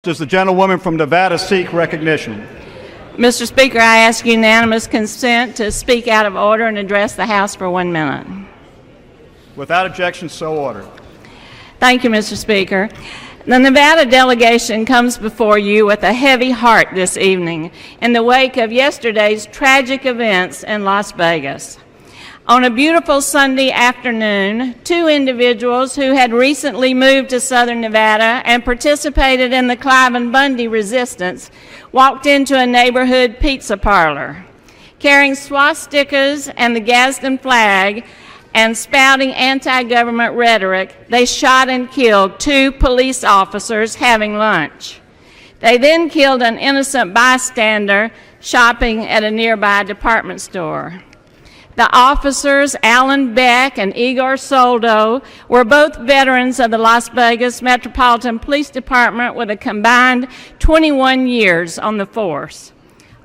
Does the gentlewoman from Nevada seek recognition? Mr. Speaker, I ask unanimous consent to speak out of order and address the House for 1 minute. Without objection, so ordered. Thank you, Mr. Speaker. The Nevada delegation comes before you with a heavy heart this evening in the wake of yesterday's tragic events in Las Vegas. On a beautiful Sunday afternoon, two individuals who had recently moved to southern Nevada and participated in the Clive and Bundy resistance walked into a neighborhood pizza parlor. Carrying swastikas and the Gadsden flag and spouting anti-government rhetoric, they shot and killed two police officers having lunch. They then killed an innocent bystander shopping at a nearby department store. The officers, Alan Beck and Igor Soldo, were both veterans of the Las Vegas Metropolitan Police Department with a combined 21 years on the force.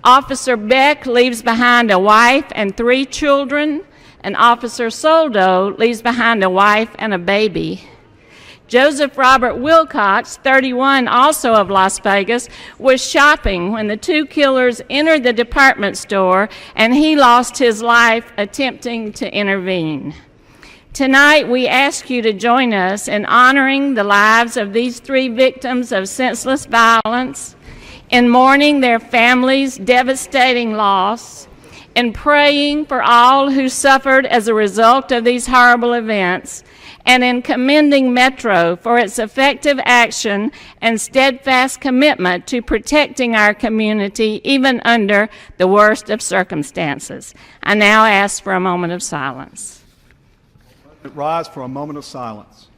Officer Beck leaves behind a wife and 3 children, and Officer Soldo leaves behind a wife and a baby. Joseph Robert Wilcox, 31, also of Las Vegas, was shopping when the two killers entered the department store, and he lost his life attempting to intervene. Tonight, we ask you to join us in honoring the lives of these 3 victims of senseless violence, in mourning their families' devastating loss, in praying for all who suffered as a result of these horrible events, and in commending Metro for its effective action and steadfast commitment to protecting our community even under the worst of circumstances. I now ask for a moment of silence. Rise for a moment of silence.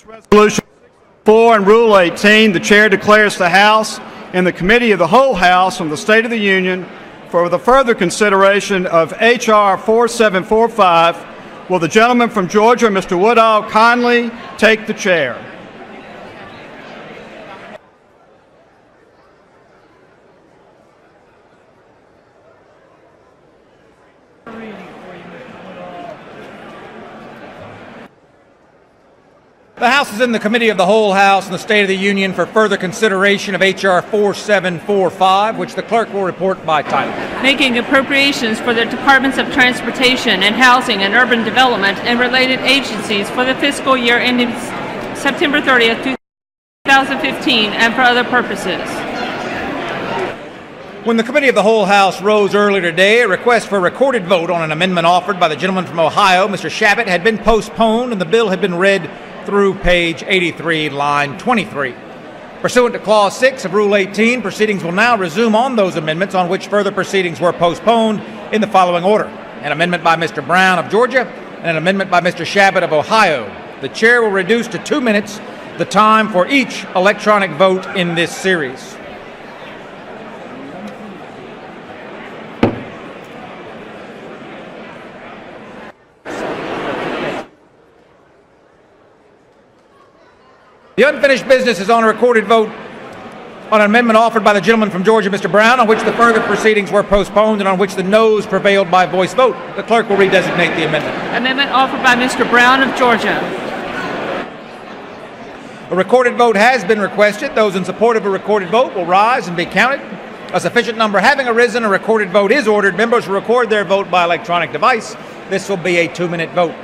Resolution 4 and Rule 18, the Chair declares the House and the Committee of the Whole House on the State of the Union for the further consideration of H.R. 4745. Will the gentleman from Georgia, Mr. Woodall, kindly take the chair? The House is in the Committee of the Whole House and the State of the Union for further consideration of H.R. 4745, which the clerk will report by title. Making appropriations for the Departments of Transportation and Housing and Urban Development and related agencies for the fiscal year ending September 30th, 2015, and for other purposes. When the Committee of the Whole House rose earlier today, a request for a recorded vote on an amendment offered by the gentleman from Ohio, Mr. Shabbat, had been postponed and the bill had been read through page 83, line 23. Pursuant to Clause 6 of Rule 18, proceedings will now resume on those amendments on which further proceedings were postponed in the following order: an amendment by Mr. Brown of Georgia and an amendment by Mr. Shabbat of Ohio. The Chair will reduce to 2 minutes the time for each electronic vote in this series. The unfinished business is on a recorded vote on an amendment offered by the gentleman from Georgia, Mr. Brown, on which the further proceedings were postponed and on which the noes prevailed by voice vote. The clerk will redesignate the amendment. Amendment offered by Mr. Brown of Georgia. A recorded vote has been requested. Those in support of a recorded vote will rise and be counted. A sufficient number having arisen, a recorded vote is ordered. Members will record their vote by electronic device. This will be a 2-minute vote.